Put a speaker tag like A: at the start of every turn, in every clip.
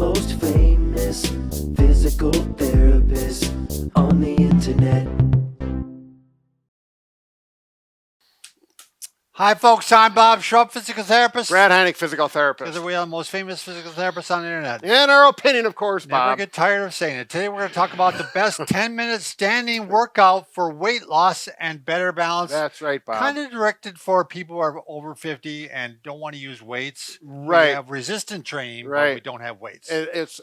A: most famous physical therapist on the internet.
B: Hi, folks. I'm Bob Schrupp, physical therapist.
C: Brad Heineck, physical therapist.
B: Because we are the most famous physical therapists on the internet.
C: In our opinion, of course,
B: Never
C: Bob.
B: get tired of saying it. Today we're going to talk about the best 10-minute standing workout for weight loss and better balance.
C: That's right, Bob.
B: Kind of directed for people who are over 50 and don't want to use weights.
C: Right.
B: We have resistant training,
C: Right.
B: but we don't have weights.
C: It's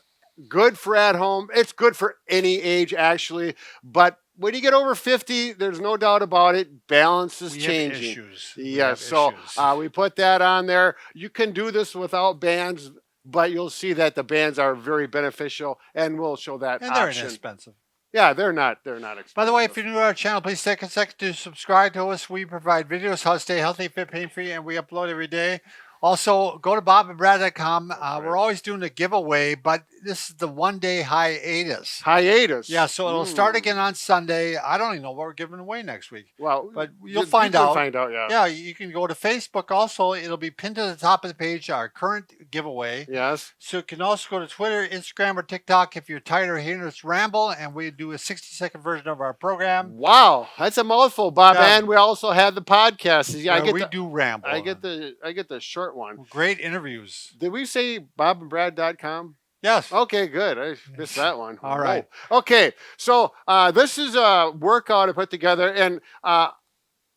C: good for at home. It's good for any age, actually. But when you get over 50, there's no doubt about it. Balance is changing.
B: Have issues.
C: Yes, so we put that on there. You can do this without bands, but you'll see that the bands are very beneficial, and we'll show that
B: and they're
C: option.
B: inexpensive.
C: Yeah, they're not expensive.
B: By the way, if you're new to our channel, please take a second to subscribe to us. We provide videos how to stay healthy, fit, pain-free, and we upload every day. Also, go to bobandbrad.com. We're always doing a giveaway, but this is the one-day hiatus.
C: Hiatus?
B: Yeah, so it'll start again on Sunday. I don't even know what we're giving away next week.
C: Well,
B: but you'll find out.
C: Yeah.
B: Yeah, you can go to Facebook also. It'll be pinned to the top of the page, our current giveaway.
C: Yes.
B: So you can also go to Twitter, Instagram, or TikTok if you're tired of hearing us ramble, and we do a 60-second version of our program.
C: Wow, that's a mouthful, Bob. Yeah. And we also have the podcast.
B: Yeah, we do ramble.
C: I get the short one.
B: Great interviews.
C: Did we say bobandbrad.com?
B: Yes.
C: Okay, good. I missed that one.
B: All right.
C: Whoa. Okay, so this is a workout I put together, and I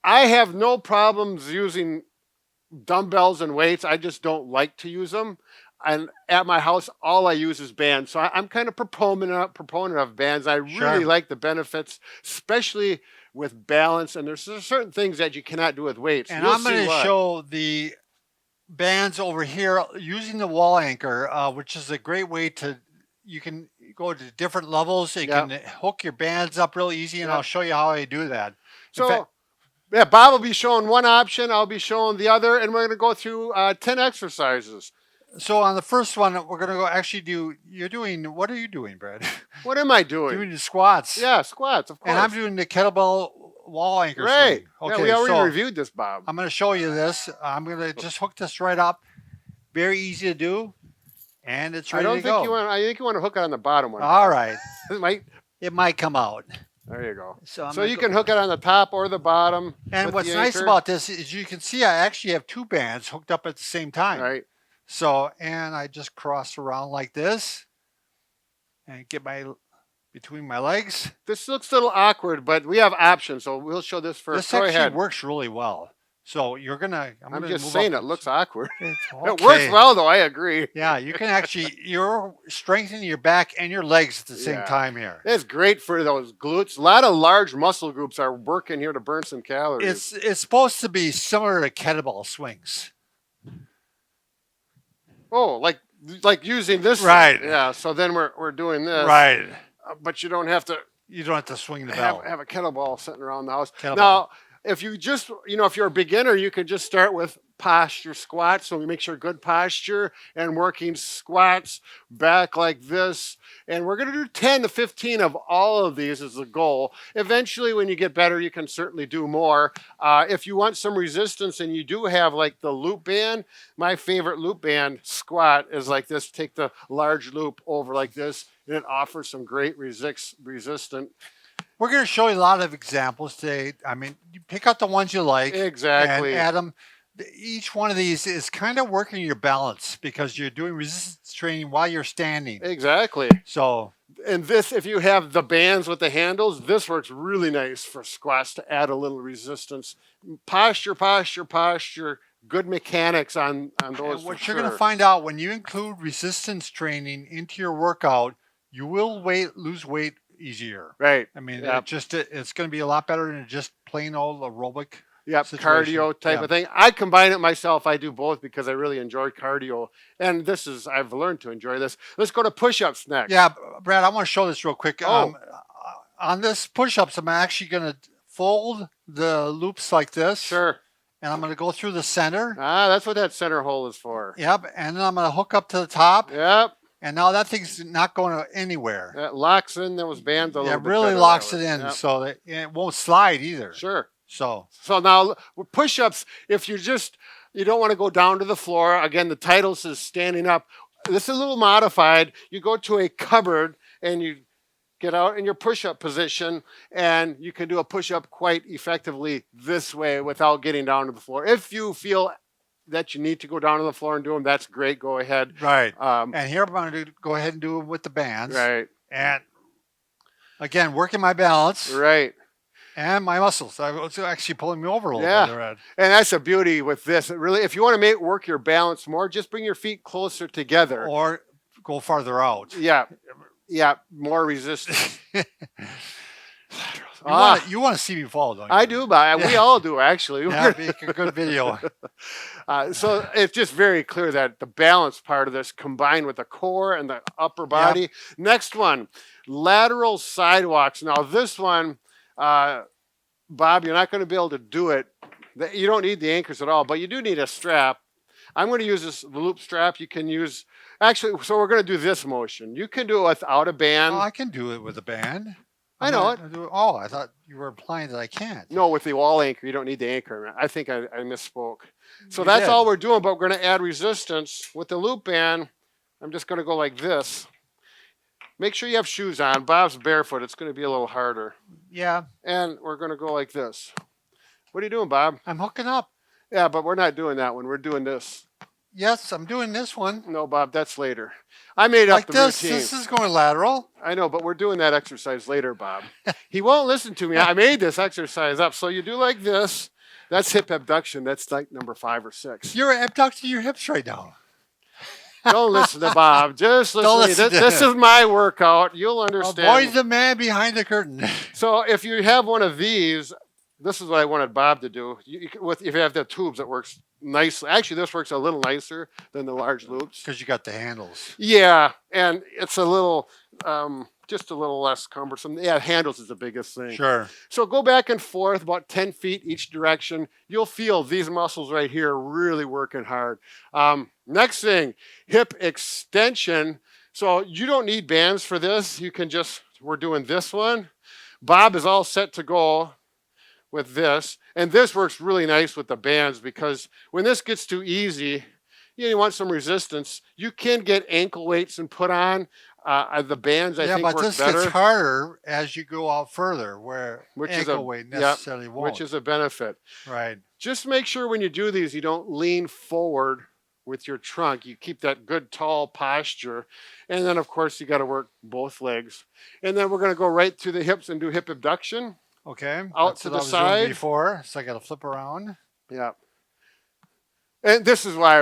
C: have no problems using dumbbells and weights. I just don't like to use them. And at my house, all I use is bands. So I'm kind of proponent of bands. I really like the benefits, especially with balance. And there's certain things that you cannot do with weights.
B: And I'm going to show the bands over here using the wall anchor, which is a great way to, you can go to different levels. You can hook your bands up real easy, and I'll show you how I do that.
C: So, yeah, Bob will be showing one option. I'll be showing the other, and we're going to go through 10 exercises.
B: So on the first one, we're going to go actually do, what are you doing, Brad?
C: What am I doing?
B: Doing the squats.
C: Yeah, squats, of course.
B: And I'm doing the kettlebell wall anchor
C: swing.
B: Okay,
C: yeah, we already reviewed this, Bob.
B: I'm going to show you this. I'm going to just hook this right up. Very easy to do, and it's ready to go.
C: I think you want to hook it on the bottom one.
B: All right.
C: It
B: might come out.
C: There you go.
B: So
C: you can hook it on the top or the bottom.
B: And what's nice about this is you can see I actually have two bands hooked up at the same time.
C: Right.
B: So, and I just cross around like this and get between my legs.
C: This looks a little awkward, but we have options, so we'll show this first.
B: This actually works really well. So you're gonna.
C: I'm just saying it looks awkward.
B: Okay.
C: It works well, though. I agree.
B: Yeah, you can actually. You're strengthening your back and your legs at the same time here.
C: It's great for those glutes. A lot of large muscle groups are working here to burn some calories.
B: It's supposed to be similar to kettlebell swings.
C: Oh, like using this.
B: Right.
C: Yeah. So then we're doing this.
B: Right.
C: But you don't have to.
B: You don't have to swing the bell.
C: Have a kettlebell sitting around the house.
B: Kettlebell.
C: Now, if you just, if you're a beginner, you could just start with posture squats. So we make sure good posture and working squats back like this. And we're going to do 10 to 15 of all of these as the goal. Eventually, when you get better, you can certainly do more. If you want some resistance and you do have like the loop band, my favorite loop band squat is like this. Take the large loop over like this, and it offers some great resistance.
B: We're going to show you a lot of examples today. I mean, you pick out the ones you like.
C: Exactly.
B: And add them. Each one of these is kind of working your balance because you're doing resistance training while you're standing.
C: Exactly.
B: So,
C: and this, if you have the bands with the handles, this works really nice for squats to add a little resistance. Posture. Good mechanics on those.
B: And what you're going to find out when you include resistance training into your workout, you will lose weight easier.
C: Right.
B: I mean, it's going to be a lot better than just plain old aerobic.
C: Yep, cardio type of thing. I combine it myself. I do both because I really enjoy cardio. And I've learned to enjoy this. Let's go to push-ups next.
B: Yeah, Brad, I want to show this real quick. On this push-ups, I'm actually going to fold the loops like this.
C: Sure.
B: And I'm going to go through the center.
C: That's what that center hole is for.
B: Yep, and then I'm going to hook up to the top.
C: Yep.
B: And now that thing's not going anywhere.
C: It locks in those bands a little bit.
B: It really locks it in so that it won't slide either.
C: Sure.
B: So
C: now push-ups, if you don't want to go down to the floor, again, the title says standing up. this is a little modified. You go to a cupboard and you get out in your push-up position, and you can do a push-up quite effectively this way without getting down to the floor. If you feel that you need to go down to the floor and do them, that's great. Go ahead.
B: Right. And here I'm going to go ahead and do them with the bands.
C: Right.
B: And again, working my balance.
C: Right.
B: And my muscles. I was actually pulling me over a little bit. Right.
C: And that's the beauty with this. It really, if you want to work your balance more, just bring your feet closer together.
B: Or go farther out.
C: Yeah. Yeah. More resistance.
B: You want to see me fall, don't you?
C: I do, but we all do, actually.
B: Yeah, make a good video.
C: So it's just very clear that the balance part of this combined with the core and the upper body.
B: Yep.
C: Next one, lateral sidewalks. Now this one, Bob, you're not going to be able to do it. You don't need the anchors at all, but you do need a strap. I'm going to use the loop strap. You can use, actually, so we're going to do this motion. You can do it without a band.
B: Oh, I can do it with a band.
C: I know it.
B: Oh, I thought you were implying that I can't.
C: No, with the wall anchor, you don't need the anchor. I think I misspoke. So
B: You
C: that's
B: did.
C: all we're doing, but we're going to add resistance. With the loop band, I'm just going to go like this. Make sure you have shoes on. Bob's barefoot. It's going to be a little harder.
B: Yeah.
C: And we're going to go like this. What are you doing, Bob?
B: I'm hooking up.
C: Yeah, but we're not doing that one. We're doing this.
B: Yes, I'm doing this one.
C: No, Bob, that's later. I made up
B: Like
C: the
B: this.
C: routine.
B: This is going lateral.
C: I know, but we're doing that exercise later, Bob. He won't listen to me. I made this exercise up. So you do like this. That's hip abduction. That's like number 5 or 6.
B: You're abducting your hips right now.
C: Don't listen to Bob. Just listen to me.
B: listen to
C: This
B: him.
C: is my workout. You'll understand.
B: Avoid the man behind the curtain.
C: So if you have one of these, this is what I wanted Bob to do. If you have the tubes, it works nicely. Actually, this works a little nicer than the large loops.
B: Because you got the handles.
C: Yeah, and it's a little, just a little less cumbersome. Yeah, handles is the biggest thing.
B: Sure.
C: So go back and forth about 10 feet each direction. You'll feel these muscles right here really working hard. Next thing, hip extension. So you don't need bands for this. You can just, we're doing this one. Bob is all set to go with this. And this works really nice with the bands because when this gets too easy, you want some resistance. You can get ankle weights and put on. The bands, I think,
B: but
C: work
B: this
C: better.
B: gets harder as you go out further, where
C: Which is
B: ankle
C: a-
B: weight
C: yep,
B: necessarily won't.
C: Which is a benefit.
B: Right.
C: Just make sure when you do these, you don't lean forward with your trunk. You keep that good tall posture. And then, of course, you got to work both legs. And then we're going to go right to the hips and do hip abduction.
B: Okay.
C: Out
B: That's
C: to
B: what
C: the
B: I was
C: side.
B: doing before, so I got to flip around.
C: Yeah. And this is why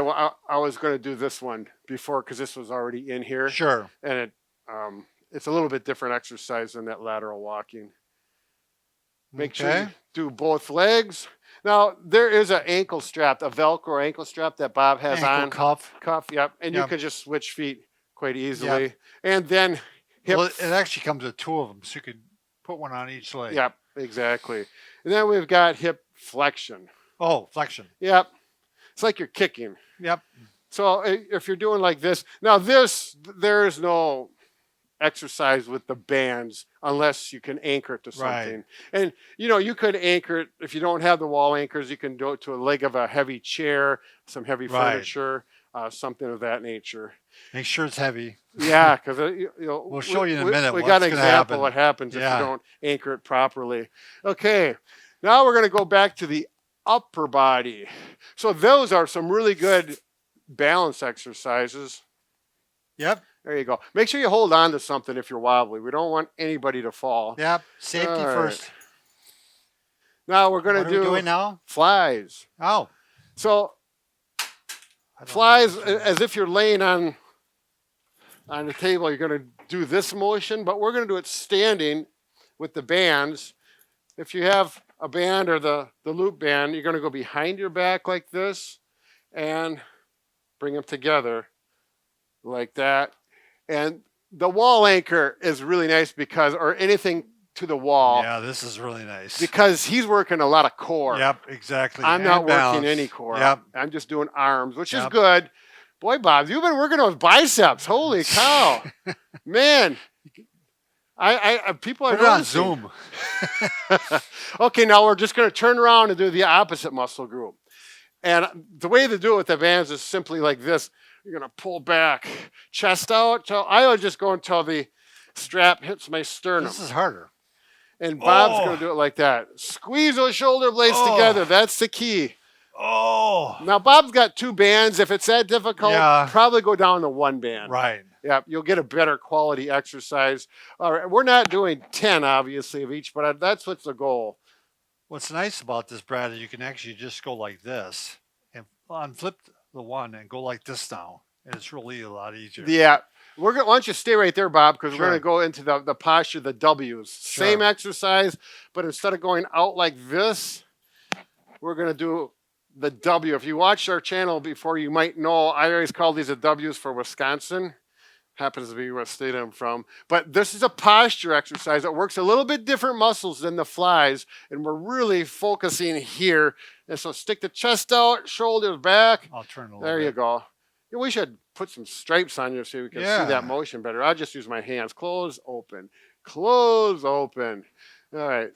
C: I was going to do this one before, because this was already in here.
B: Sure.
C: And it's a little bit different exercise than that lateral walking. Make sure you do both legs. Now, there is an ankle strap, a Velcro ankle strap that Bob has
B: Ankle
C: on.
B: cuff.
C: Yep. And you
B: Yep.
C: can just switch feet quite easily. And then hip.
B: Well, it actually comes with 2 of them, so you could put one on each leg.
C: Yep, exactly. And then we've got hip flexion.
B: Oh, flexion.
C: Yep. It's like you're kicking.
B: Yep.
C: So if you're doing like this, now there is no exercise with the bands unless you can anchor it to something.
B: Right.
C: And you could anchor it if you don't have the wall anchors. You can do it to a leg of a heavy chair, some heavy
B: Right.
C: furniture, something of that nature.
B: Make sure it's heavy.
C: Yeah, because
B: We'll show you in a minute
C: We
B: what's
C: got an
B: gonna
C: example
B: happen.
C: what happens if
B: Yeah.
C: you don't anchor it properly. Okay, now we're going to go back to the upper body. So those are some really good balance exercises.
B: Yep.
C: There you go. Make sure you hold on to something if you're wobbly. We don't want anybody to fall.
B: Yep. Safety
C: All right.
B: first.
C: Now we're going
B: What
C: to
B: are we
C: do
B: doing now?
C: flies.
B: Oh.
C: So
B: I don't
C: flies,
B: know.
C: as if you're laying on the table, you're going to do this motion, but we're going to do it standing with the bands. If you have a band or the loop band, you're going to go behind your back like this and bring them together like that. And the wall anchor is really nice because, or anything to the wall,
B: Yeah, this is really nice.
C: because he's working a lot of core.
B: Yep, exactly.
C: I'm
B: And
C: not working
B: balance.
C: any core.
B: Yep.
C: I'm just doing arms, which is
B: Yep.
C: good. Boy, Bob, you've been working those biceps. Holy cow. Man. I people are
B: Put it on
C: noticing.
B: Zoom.
C: Okay, now we're just going to turn around and do the opposite muscle group. And the way to do it with the bands is simply like this. You're going to pull back. Chest out. I would just go until the strap hits my sternum.
B: This is harder.
C: And Bob's
B: Oh.
C: going to do it like that. Squeeze those shoulder blades
B: Oh.
C: together. That's the key.
B: Oh.
C: Now, Bob's got 2 bands. If it's that difficult,
B: Yeah.
C: probably go down to 1 band.
B: Right.
C: Yeah, you'll get a better quality exercise. All right, we're not doing 10, obviously, of each, but that's what's the goal.
B: What's nice about this, Brad, is you can actually just go like this and unflip the one and go like this now. And it's really a lot easier.
C: Yeah. Why don't you stay right there, Bob, because
B: Sure.
C: we're going to go into the posture, the W's.
B: Sure.
C: Same exercise, but instead of going out like this, we're going to do the W. If you watched our channel before, you might know I always call these the W's for Wisconsin. Happens to be what state I'm from. But this is a posture exercise that works a little bit different muscles than the flies, and we're really focusing here. And so stick the chest out, shoulders back.
B: I'll turn a little
C: There
B: bit.
C: you go. Yeah, we should put some stripes on you so we can see
B: Yeah.
C: that motion better. I'll just use my hands. Close, open. Close, open. All right.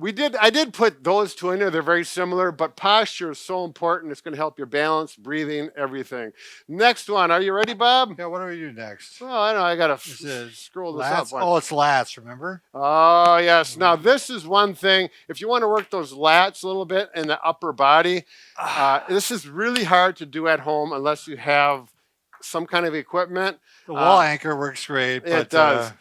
C: I did put those 2 in there. They're very similar, but posture is so important. It's going to help your balance, breathing, everything. Next one. Are you ready, Bob?
B: Yeah, what do we do next?
C: Oh, I know. I got
B: This
C: to
B: is
C: scroll this
B: lats.
C: up.
B: Oh, it's lats, remember?
C: Oh, yes. Now, this is one thing. If you want to work those lats a little bit in the upper body, this is really hard to do at home unless you have some kind of equipment.
B: The wall anchor works great. But,
C: It does.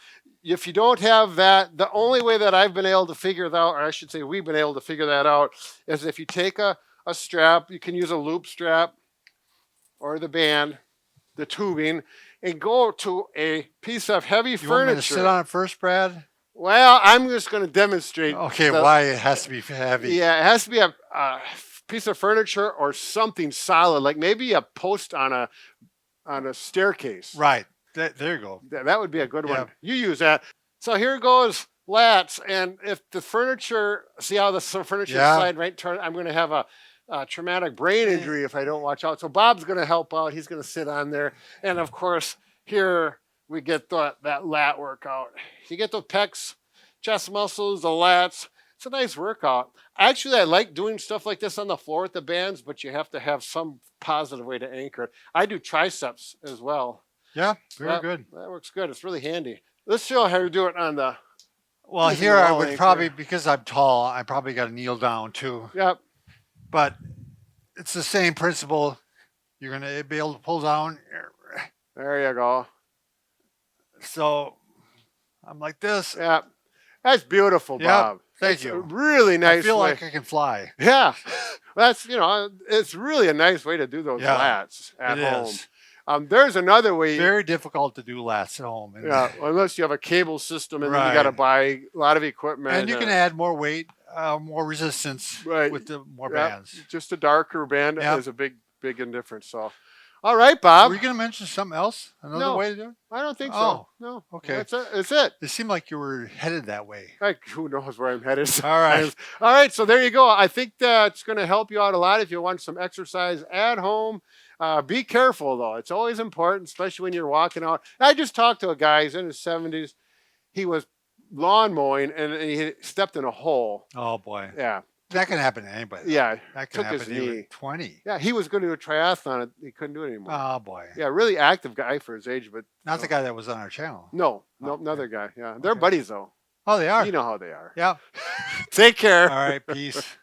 C: If you don't have that, the only way that I've been able to figure that out, or I should say we've been able to figure that out, is if you take a strap, you can use a loop strap or the band, the tubing, and go to a piece of heavy
B: you want me to
C: furniture.
B: sit on it first, Brad?
C: Well, I'm just going to demonstrate.
B: Okay, why it has to be heavy.
C: Yeah, it has to be a piece of furniture or something solid, like maybe a post on a staircase.
B: Right. There you go.
C: That would be a good
B: Yeah.
C: one. You use that. So here goes lats. And if the furniture, see how the furniture
B: Yeah.
C: slide right turn, I'm going to have a traumatic brain injury if I don't watch out. So Bob's going to help out. He's going to sit on there. And of course, here we get that lat workout. You get the pecs, chest muscles, the lats. It's a nice workout. Actually, I like doing stuff like this on the floor with the bands, but you have to have some positive way to anchor it. I do triceps as well.
B: Yeah, very
C: That-
B: good.
C: That works good. It's really handy. Let's show how to do it on the.
B: Well,
C: using
B: here
C: the
B: I
C: wall
B: would
C: anchor.
B: probably, because I'm tall, I probably got to kneel down too.
C: Yep.
B: But it's the same principle. You're going to be able to pull down.
C: There you go.
B: So I'm like this.
C: Yep. That's beautiful,
B: Yep,
C: Bob.
B: thank
C: It's
B: you.
C: A really nice
B: I feel
C: way.
B: like I can fly.
C: Yeah. That's, it's really a nice way to do those
B: Yeah,
C: lats at
B: It
C: home.
B: is.
C: There's another way.
B: Very difficult to do lats at home. And,
C: Yeah, unless you have a cable system and then you
B: Right.
C: got to buy a lot of equipment.
B: and you can add more weight, more resistance
C: Right.
B: with the more
C: Yep,
B: bands.
C: just a darker band
B: Yep.
C: is a big difference. So, all right, Bob.
B: Were you going to mention something else? Another
C: No.
B: way to do it?
C: I don't think so.
B: Oh,
C: No.
B: okay.
C: That's it. That's it.
B: It seemed like you were headed that way.
C: Like, who knows where I'm headed?
B: All right.
C: All right. So there you go. I think that's going to help you out a lot if you want some exercise at home. Be careful though. It's always important, especially when you're walking out. I just talked to a guy. He's in his 70s. He was lawn mowing and he stepped in a hole.
B: Oh, boy.
C: Yeah.
B: That can happen to anybody.
C: Yeah.
B: That can
C: took his
B: happen to you
C: knee.
B: at 20.
C: Yeah. He was going to do a triathlon. He couldn't do it anymore.
B: Oh, boy.
C: Yeah. Really active guy for his age, but
B: Not the guy that was on our channel.
C: no,
B: Oh,
C: another guy. Yeah. They're
B: Okay.
C: buddies though.
B: Oh, they are?
C: You know how they are.
B: Yeah.
C: Take care.
B: All right. Peace.